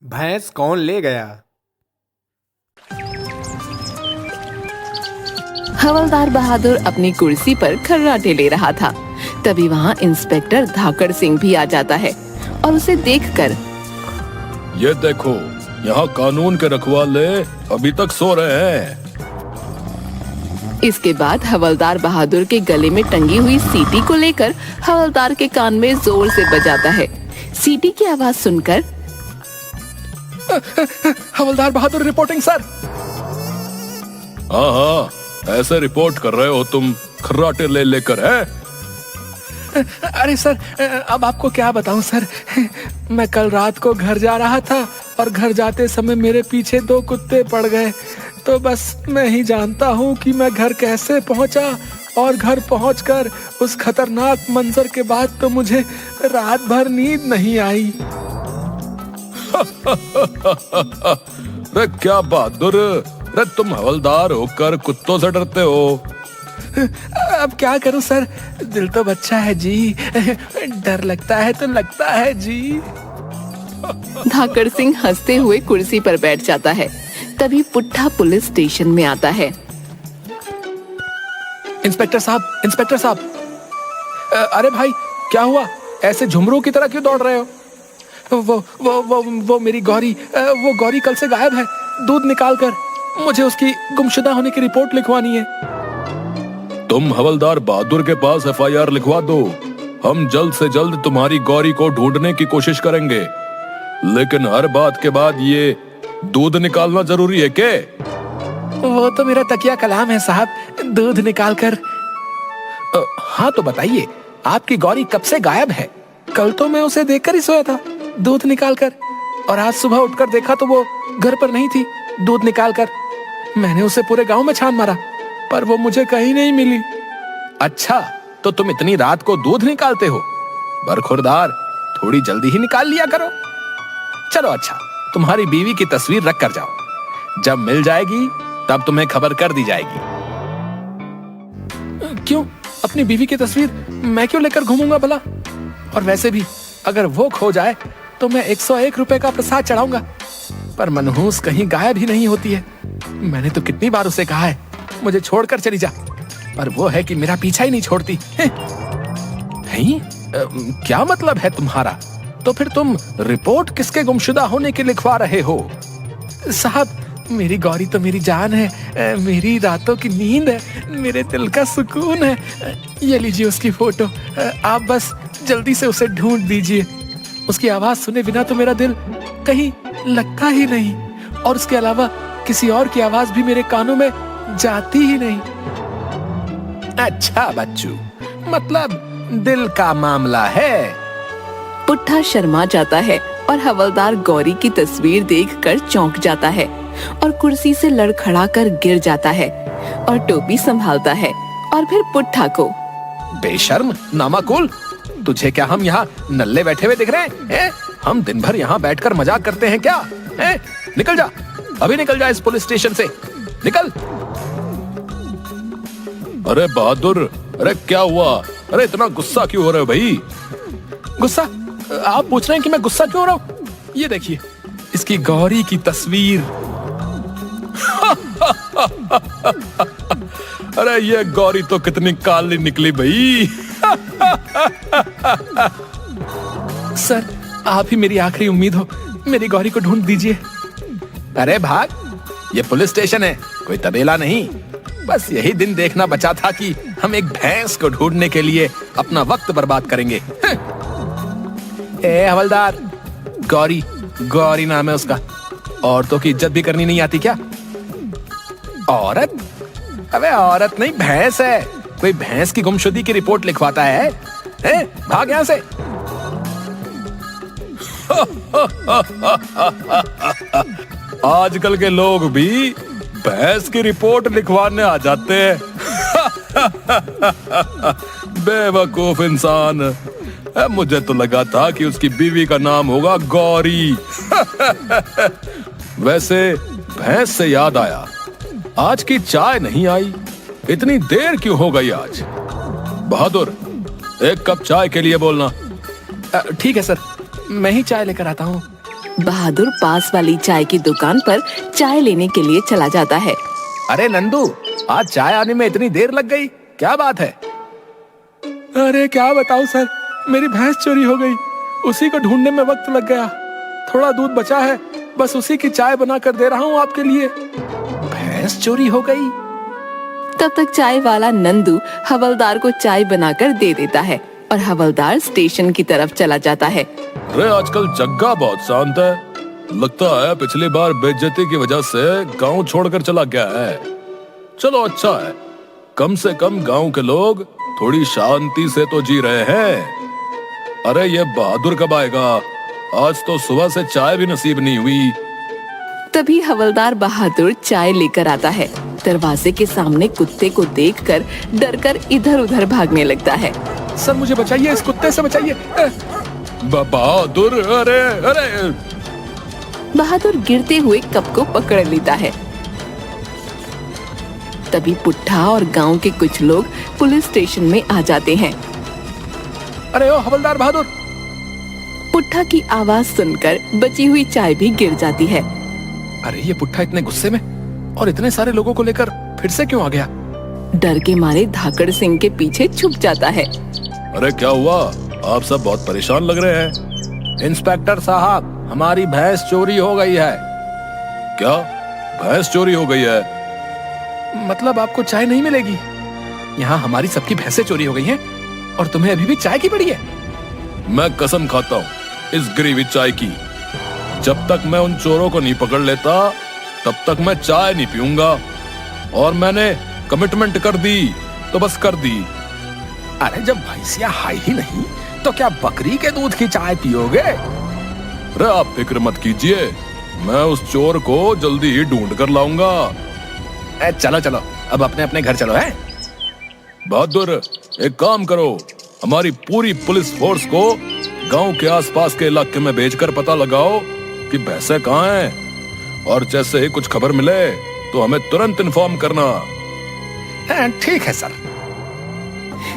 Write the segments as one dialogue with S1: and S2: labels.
S1: भैंस कौन ले गया?
S2: हवलदार बहादुर अपनी कुर्सी पर खर्राटे ले रहा था। तभी वहाँ इंस्पेक्टर धाकड़ सिंह भी आ जाता है और उसे देखकर,
S3: ये देखो, यहाँ कानून के रखवाले अभी तक सो रहे हैं।
S2: इसके बाद हवलदार बहादुर के गले में टंगी हुई सीटी को लेकर हवलदार के कान में जोर से बजाता है। सीटी की आवाज सुनकर
S4: हवलदार बहादुर रिपोर्टिंग सर।
S3: हाँ हाँ, ऐसे रिपोर्ट कर रहे हो तुम खर्राटे ले लेकर है?
S4: अरे सर, अब आपको क्या बताऊं सर। मैं कल रात को घर जा रहा था और घर जाते समय मेरे पीछे 2 कुत्ते पड़ गए। तो बस मैं ही जानता हूं कि मैं घर कैसे पहुंचा, और घर पहुंचकर उस खतरनाक मंजर के बाद तो मुझे रात भर नींद नहीं आई।
S3: रे क्या बहादुर, रे तुम हवलदार होकर कुत्तों से डरते हो?
S4: अब क्या करूं सर, दिल तो बच्चा है जी। डर लगता है तो लगता है जी।
S2: धाकड़ सिंह हंसते हुए कुर्सी पर बैठ जाता है। तभी पुट्ठा पुलिस स्टेशन में आता है।
S4: इंस्पेक्टर साहब। अरे भाई, क्या हुआ? ऐसे झुमरू की तरह क्यों दौड़ रहे हो? वो मेरी गौरी, वो गौरी कल से गायब है। दूध निकाल कर मुझे उसकी गुमशुदा होने की रिपोर्ट लिखवानी है।
S3: तुम हवलदार बहादुर के पास एफआईआर लिखवा दो। हम जल्द से जल्द तुम्हारी गौरी को ढूंढने की कोशिश करेंगे, लेकिन हर बात के बाद ये दूध निकालना जरूरी है क्या?
S4: वो तो मेरा तकिया कलाम है साहब, दूध निकाल कर। हाँ तो बताइए, आपकी गौरी कब से गायब है? कल तो मैं उसे देखकर ही सोया था, दूध निकाल कर, और आज सुबह उठकर देखा तो वो घर पर नहीं थी, दूध निकाल कर। मैंने उसे पूरे गांव में छान मारा, पर वो मुझे कहीं नहीं मिली। अच्छा, तो तुम इतनी रात को दूध निकालते हो? बरखुरदार, थोड़ी जल्दी ही निकाल लिया करो। चलो अच्छा, तुम्हारी बीवी की तस्वीर रख कर जाओ, जब मिल जाएगी तब तुम्हें खबर कर दी जाएगी। क्यों? अपनी बीवी की तस्वीर मैं क्यों लेकर घूमूंगा भला? और वैसे भी अगर वो खो जाए तो मैं 101 रुपए का प्रसाद चढ़ाऊंगा, पर मनहूस कहीं गायब ही नहीं होती है। मैंने तो कितनी बार उसे कहा है मुझे छोड़कर चली जा, पर वो है कि मेरा पीछा ही नहीं छोड़ती। नहीं, क्या मतलब है तुम्हारा? तो फिर तुम रिपोर्ट किसके गुमशुदा होने की लिखवा रहे हो? साहब, मेरी गौरी तो मेरी जान है, मेरी रातों की नींद है, मेरे दिल का सुकून है। ये लीजिए उसकी फोटो, आप बस जल्दी से उसे ढूंढ दीजिए। उसकी आवाज सुने बिना तो मेरा दिल कहीं लगता ही नहीं, और उसके अलावा किसी और की आवाज भी मेरे कानों में जाती ही नहीं। अच्छा बच्चू, मतलब दिल का मामला है।
S2: पुट्ठा शर्मा जाता है और हवलदार गौरी की तस्वीर देखकर चौंक जाता है और कुर्सी से लड़खड़ाकर गिर जाता है और टोपी संभालता है और फिर पुट्ठा को,
S4: बेशर्म, नामाकुल, तुझे क्या हम यहाँ नल्ले बैठे हुए दिख रहे हैं? हम दिन भर यहाँ बैठकर मजाक करते हैं क्या? निकल जा, अभी निकल जा इस पुलिस स्टेशन से, निकल।
S3: अरे बहादुर, अरे क्या हुआ? अरे इतना गुस्सा क्यों हो रहे हो भाई?
S4: गुस्सा? आप पूछ रहे हैं कि मैं गुस्सा क्यों हो रहा हूँ? ये देखिए, इसकी गौरी की तस्वीर।
S3: अरे ये गौरी तो कितनी काली निकली भाई।
S4: सर, आप ही मेरी आखिरी उम्मीद हो, मेरी गौरी को ढूंढ दीजिए। अरे भाग, ये पुलिस स्टेशन है, कोई तबेला नहीं। बस यही दिन देखना बचा था कि हम एक भैंस को ढूंढने के लिए अपना वक्त बर्बाद करेंगे। ए हवलदार, गौरी नाम है उसका। औरतों की इज्जत भी करनी नहीं आती क्या? औरत? अबे औरत नहीं, भैंस है। कोई भैंस की गुमशुदगी की रिपोर्ट लिखवाता है? भाग यहां से।
S3: आजकल के लोग भी भैंस की रिपोर्ट लिखवाने आ जाते हैं। बेवकूफ इंसान। मुझे तो लगा था कि उसकी बीवी का नाम होगा गौरी। वैसे भैंस से याद आया, आज की चाय नहीं आई, इतनी देर क्यों हो गई आज? बहादुर, 1 कप चाय के लिए बोलना।
S4: ठीक है सर, मैं ही चाय लेकर आता हूँ।
S2: बहादुर पास वाली चाय की दुकान पर चाय लेने के लिए चला जाता है।
S4: अरे नंदू, आज चाय आने में इतनी देर लग गई, क्या बात है? अरे क्या बताऊं सर, मेरी भैंस चोरी हो गई, उसी को ढूंढने में वक्त लग गया। थोड़ा दूध बचा है, बस उसी की चाय बना कर दे रहा हूँ आपके लिए। भैंस चोरी हो गई?
S2: तब तक चाय वाला नंदू हवलदार को चाय बनाकर दे देता है और हवलदार स्टेशन की तरफ चला जाता है।
S3: अरे आजकल जग्गा बहुत शांत है, लगता है पिछली बार बेइज्जती की वजह से गांव छोड़कर चला गया है। चलो अच्छा है, कम से कम गांव के लोग थोड़ी शांति से तो जी रहे हैं। अरे ये बहादुर कब आएगा? आज तो सुबह से चाय भी नसीब नहीं हुई।
S2: तभी हवलदार बहादुर चाय लेकर आता है। दरवाजे के सामने कुत्ते को देखकर डरकर इधर उधर भागने लगता है।
S4: सर मुझे बचाइए, इस कुत्ते से बचाइए।
S3: बहादुर, अरे अरे!
S2: बहादुर गिरते हुए कप को पकड़ लेता है। तभी पुट्ठा और गांव के कुछ लोग पुलिस स्टेशन में आ जाते हैं।
S4: अरे ओ हवलदार बहादुर!
S2: पुट्ठा की आवाज सुनकर बची हुई चाय भी गिर जाती है।
S4: अरे ये पुट्ठा इतने गुस्से में और इतने सारे लोगों को लेकर फिर से क्यों आ गया?
S2: डर के मारे धाकड़ सिंह के पीछे छुप जाता है।
S3: अरे क्या हुआ? आप सब बहुत परेशान लग रहे हैं।
S4: इंस्पेक्टर साहब, हमारी भैंस चोरी हो गई है।
S3: क्या भैंस चोरी हो गई है?
S4: मतलब आपको चाय नहीं मिलेगी? यहाँ हमारी सबकी भैंसें चोरी हो गई हैं और तुम्हें अभी भी चाय की पड़ी है?
S3: मैं कसम खाता हूँ इस गिरी चाय की, जब तक मैं उन चोरों को नहीं पकड़ लेता तब तक मैं चाय नहीं पीऊंगा। और मैंने कमिटमेंट कर दी तो बस कर दी।
S4: अरे जब भैंसिया है ही नहीं तो क्या बकरी के दूध की चाय पियोगे?
S3: अरे आप फिक्र मत कीजिए, मैं उस चोर को जल्दी ही ढूंढ कर लाऊंगा।
S4: चलो चलो, अब अपने अपने घर चलो। है
S3: बहादुर, एक काम करो, हमारी पूरी पुलिस फोर्स को गांव के आसपास के इलाके में भेजकर पता लगाओ कि भैंसें कहाँ हैं, और जैसे ही कुछ खबर मिले तो हमें तुरंत इन्फॉर्म करना।
S4: ठीक है सर।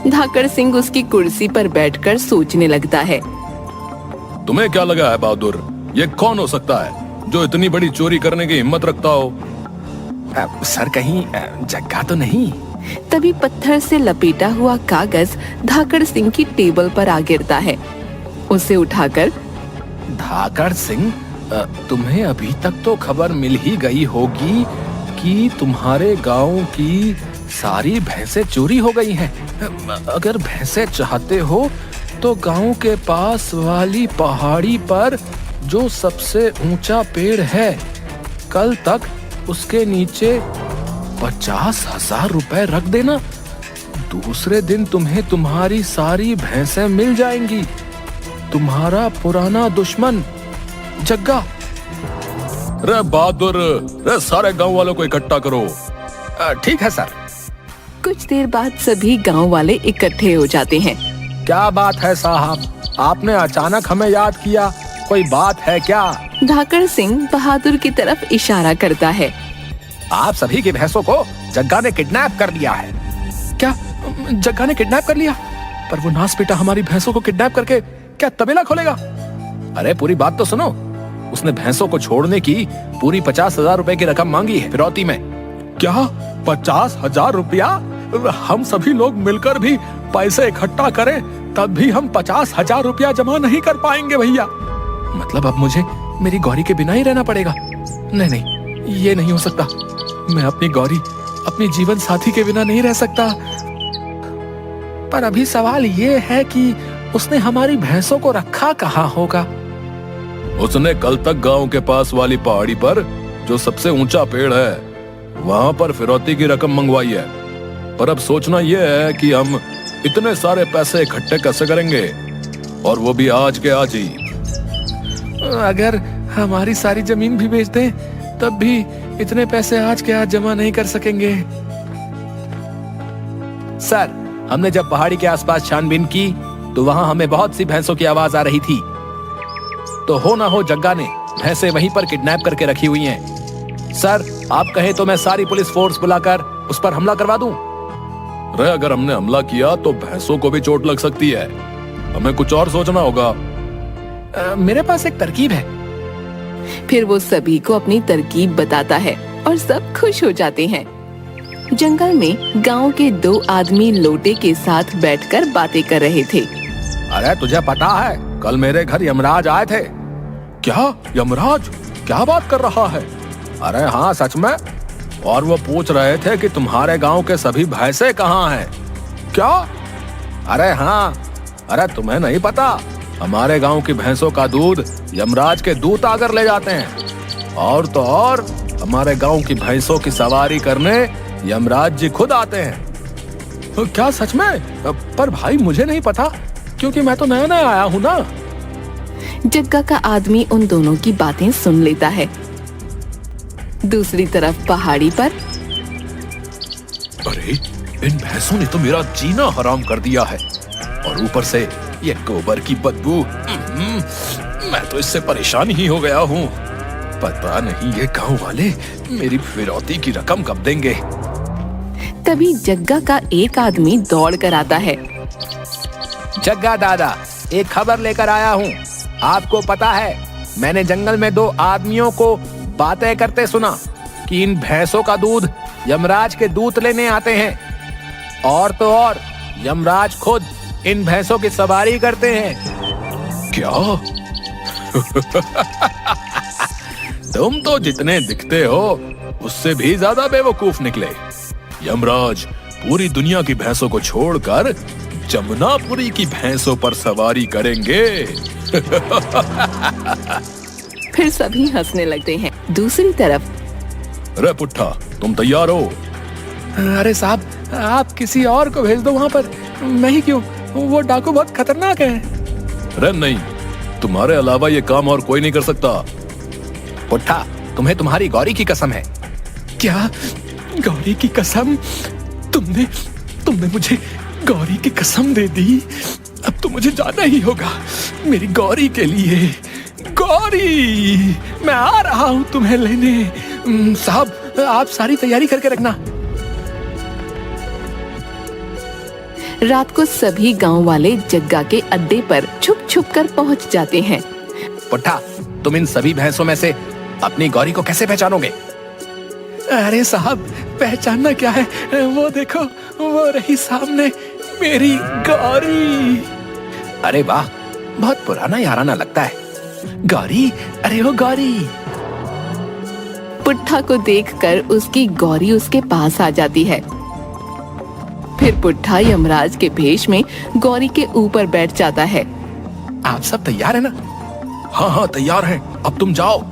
S2: धाकड़ सिंह उसकी कुर्सी पर बैठकर सोचने लगता है।
S3: तुम्हें क्या लगा है बहादुर, ये कौन हो सकता है जो इतनी बड़ी चोरी करने की हिम्मत रखता हो?
S4: सर कहीं जग्गा तो नहीं?
S2: तभी पत्थर से लपेटा हुआ कागज धाकड़ सिंह की टेबल पर आ गिरता है। उसे उठाकर,
S4: धाकड़ सिंह, तुम्हें अभी तक तो खबर मिल ही गई होगी कि तुम्हारे गांव की सारी भैंसें चोरी हो गई हैं। अगर भैंसें चाहते हो तो गांव के पास वाली पहाड़ी पर जो सबसे ऊंचा पेड़ है, कल तक उसके नीचे 50,000 रुपए रख देना। दूसरे दिन तुम्हें तुम्हारी सारी भैंसें मिल जाएंगी। तुम्हारा पुराना दुश्मन जग्गा।
S3: रे बहादुर, रे सारे गांव वालों को इकट्ठा करो।
S4: ठीक है सर।
S2: कुछ देर बाद सभी गांव वाले इकट्ठे हो जाते हैं।
S4: क्या बात है साहब, आपने अचानक हमें याद किया, कोई बात है क्या?
S2: धाकड़ सिंह बहादुर की तरफ इशारा करता है।
S4: आप सभी की भैंसों को जग्गा ने किडनैप कर लिया है। क्या जग्गा ने किडनैप कर लिया? पर वो नास बेटा हमारी भैंसों को किडनैप करके क्या तबेला खोलेगा? अरे पूरी बात तो सुनो। उसने भैंसों को छोड़ने की पूरी 50,000 रुपए की रकम मांगी है फिरौती में। क्या 50,000 रुपया? हम सभी लोग मिलकर भी पैसे इकट्ठा करें तब भी हम 50,000 रुपया जमा नहीं कर पाएंगे भैया। मतलब अब मुझे मेरी गौरी के बिना ही रहना पड़ेगा? नहीं नहीं, ये नहीं हो सकता। मैं अपनी गौरी, अपनी जीवन साथी के बिना नहीं रह सकता। पर अभी सवाल ये है कि उसने हमारी भैंसों को रखा कहाँ होगा?
S3: उसने कल तक गांव के पास वाली पहाड़ी पर जो सबसे ऊंचा पेड़ है वहां पर फिरौती की रकम मंगवाई है। पर अब सोचना यह है कि हम इतने सारे पैसे इकट्ठे कैसे करेंगे, और वो भी आज के आज ही।
S4: अगर हमारी सारी जमीन भी बेच दें तब भी इतने पैसे आज के आज जमा नहीं कर सकेंगे। सर, हमने जब पहाड़ी के आसपास छानबीन की तो वहां हमें बहुत सी भैंसों की आवाज आ रही थी। तो हो ना हो जग्गा ने भैंसें वहीं पर किडनैप करके रखी हुई हैं। सर, आप कहें तो मैं सारी पुलिस फोर्स बुलाकर उस पर हमला करवा दूं।
S3: रे अगर हमने हमला किया तो भैंसों को भी चोट लग सकती है, हमें कुछ और सोचना होगा।
S4: मेरे पास एक तरकीब है।
S2: फिर वो सभी को अपनी तरकीब बताता है और सब खुश हो जाते हैं। जंगल में गांव के 2 आदमी लोटे के साथ बैठकर बातें कर रहे थे।
S4: अरे तुझे पता है, कल मेरे घर यमराज आए थे। क्या यमराज? क्या बात कर रहा है? अरे हाँ, सच में। और वो पूछ रहे थे कि तुम्हारे गांव के सभी भैंसे कहाँ हैं। क्या? अरे हाँ, अरे तुम्हें नहीं पता, हमारे गांव की भैंसों का दूध यमराज के दूत आकर ले जाते हैं। और तो और हमारे गांव की भैंसों की सवारी करने यमराज जी खुद आते हैं। क्या सच में? पर भाई मुझे नहीं पता, क्योंकि मैं तो नया नया आया हूँ ना।
S2: जग्गा का आदमी उन दोनों की बातें सुन लेता है। दूसरी तरफ पहाड़ी पर
S3: अरे इन भैंसों ने तो मेरा जीना हराम कर दिया है, और ऊपर से ये गोबर की बदबू। मैं तो इससे परेशान ही हो गया हूँ। पता नहीं ये गांव वाले मेरी फिरौती की रकम कब देंगे।
S2: तभी जग्गा का एक आदमी दौड़ कर आता है।
S4: जग्गा दादा, एक खबर लेकर आया हूँ। आपको पता है, मैंने जंगल में 2 आदमियों को बातें करते सुना कि इन भैंसों का दूध यमराज के दूत लेने आते हैं। और तो और यमराज खुद इन भैंसों की सवारी करते हैं।
S3: क्या? तुम तो जितने दिखते हो उससे भी ज्यादा बेवकूफ निकले। यमराज पूरी दुनिया की भैंसों को छोड़कर जमुनापुरी की भैंसों पर सवारी करेंगे।
S2: फिर सभी हंसने लगते हैं। दूसरी तरफ
S3: रे पुट्ठा, तुम तैयार हो?
S4: अरे साहब, आप किसी और को भेज दो वहाँ पर। मैं ही क्यों? वो डाकू बहुत खतरनाक है।
S3: रे नहीं, तुम्हारे अलावा ये काम और कोई नहीं कर सकता।
S4: पुट्ठा, तुम्हें तुम्हारी गौरी की कसम है। क्या? गौरी की कसम? तुमने मुझे गौरी की कसम दे दी। अब तो मुझे जाना ही होगा मेरी गौरी के लिए। गौरी, मैं आ रहा हूँ तुम्हें लेने। साहब, आप सारी तैयारी करके रखना।
S2: रात को सभी गांव वाले जग्गा के अड्डे पर छुप छुप कर पहुंच जाते हैं।
S4: पुट्ठा, तुम इन सभी भैंसों में से अपनी गौरी को कैसे पहचानोगे? अरे साहब, पहचानना क्या है? वो देखो, वो रही सामने मेरी गौरी। अरे वाह, बहुत पुराना याराना लगता है। गौरी, अरे वो गौरी।
S2: पुट्ठा को देखकर उसकी गौरी उसके पास आ जाती है। फिर पुट्ठा यमराज के भेष में गौरी के ऊपर बैठ जाता है।
S4: आप सब तैयार है ना?
S3: हाँ हाँ, तैयार हैं। अब तुम जाओ।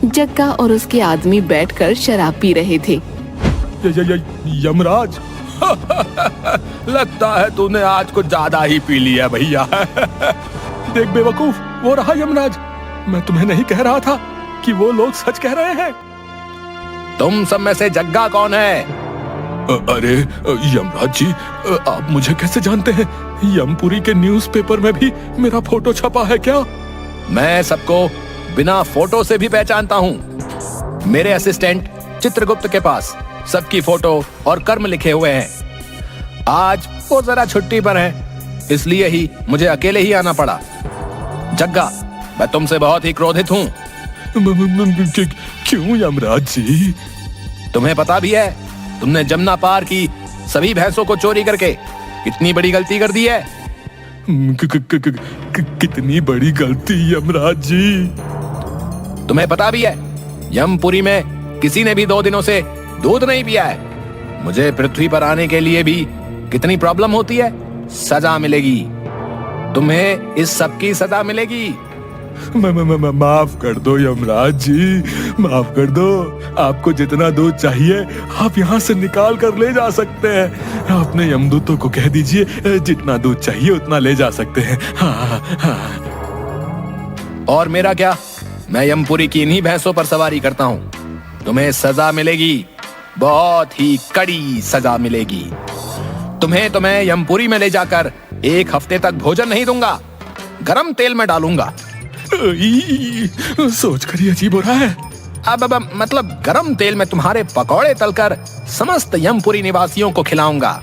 S2: जग्गा और उसके आदमी बैठकर शराब पी रहे थे।
S3: यमराज, लगता है तूने आज कुछ ज्यादा ही पी लिया भैया।
S4: देख बेवकूफ, वो रहा यमराज। मैं तुम्हें नहीं कह रहा था कि वो लोग सच कह रहे हैं। तुम सब में से जग्गा कौन है?
S3: अरे यमराज जी, आप मुझे कैसे जानते हैं? यमपुरी के न्यूज़पेपर में भी मेरा फोटो छपा है क्या?
S4: मैं सबको बिना फोटो से भी पहचानता हूँ। मेरे असिस्टेंट चित्रगुप्त के पास सबकी फोटो और कर्म लिखे हुए हैं। आज वो जरा छुट्टी पर हैं, इसलिए ही मुझे अकेले ही आना पड़ा। जग्गा, मैं तुमसे बहुत ही क्रोधित हूँ।
S3: क्यों यमराज जी?
S4: तुम्हें पता भी है, तुमने जमुना पार की सभी भैंसों को चोरी करके कितनी बड़ी गलती कर दी है।
S3: कितनी बड़ी गलती यमराज जी?
S4: तुम्हें पता भी है, यमपुरी में किसी ने भी 2 दिनों से दूध नहीं पिया है। मुझे पृथ्वी पर आने के लिए भी कितनी प्रॉब्लम होती है। सजा मिलेगी, तुम्हें इस सब की सजा मिलेगी।
S3: माफ कर दो यमराज जी, माफ कर दो। आपको जितना दूध चाहिए आप यहाँ से निकाल कर ले जा सकते हैं। अपने यमदूतों को कह दीजिए जितना दूध चाहिए उतना ले जा सकते हैं। हाँ, हाँ।
S4: और मेरा क्या? मैं यमपुरी की इन्हीं भैंसों पर सवारी करता हूँ। तुम्हें सजा मिलेगी, बहुत ही कड़ी सजा मिलेगी। तुम्हें तो मैं यमपुरी में ले जाकर 1 हफ्ते तक भोजन नहीं दूंगा, गरम तेल में डालूंगा।
S3: सोच कर ही अजीब हो रहा है।
S4: अब मतलब गरम तेल में तुम्हारे पकौड़े तलकर समस्त यमपुरी निवासियों को खिलाऊंगा।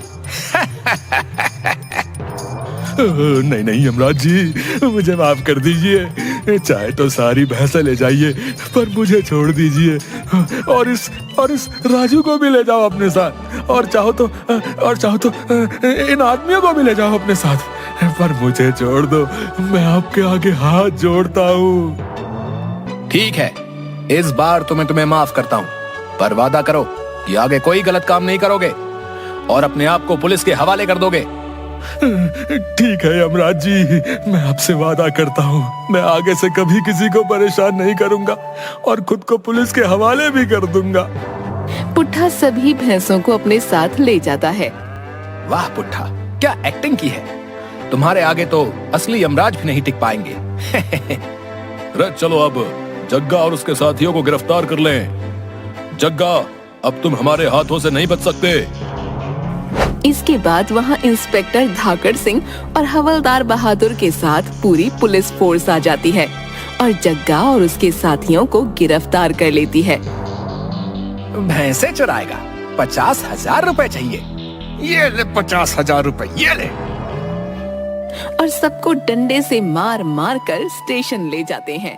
S3: नहीं नहीं यमराज जी, मुझे माफ कर दीजिए। चाहे तो सारी भैंसें ले जाइए, पर मुझे छोड़ दीजिए। और इस राजू को भी ले जाओ अपने साथ, और चाहो तो इन आदमियों को भी ले जाओ अपने साथ, पर मुझे छोड़ दो। मैं आपके आगे हाथ जोड़ता हूँ।
S4: ठीक है, इस बार तो मैं तुम्हें माफ करता हूँ, पर वादा करो कि आगे कोई गलत काम नहीं करोगे और अपने आप को पुलिस के हवाले कर दोगे।
S3: ठीक है यमराज जी, मैं आपसे वादा करता हूँ, मैं आगे से कभी किसी को परेशान नहीं करूंगा और खुद को पुलिस के हवाले भी कर दूंगा।
S2: पुट्ठा सभी भैंसों को अपने साथ ले जाता है।
S4: वाह पुट्ठा, क्या एक्टिंग की है। तुम्हारे आगे तो असली यमराज भी नहीं टिक पाएंगे।
S3: रे चलो अब जग्गा और उसके साथियों को गिरफ्तार कर लें। जग्गा, अब तुम हमारे हाथों से नहीं बच सकते।
S2: इसके बाद वहाँ इंस्पेक्टर धाकड़ सिंह और हवलदार बहादुर के साथ पूरी पुलिस फोर्स आ जाती है और जग्गा और उसके साथियों को गिरफ्तार कर लेती है।
S4: भैंसे चुराएगा, 50,000 रुपए चाहिए। ये ले 50,000 रुपए, ये ले।
S2: और सबको डंडे से मार मार कर स्टेशन ले जाते हैं।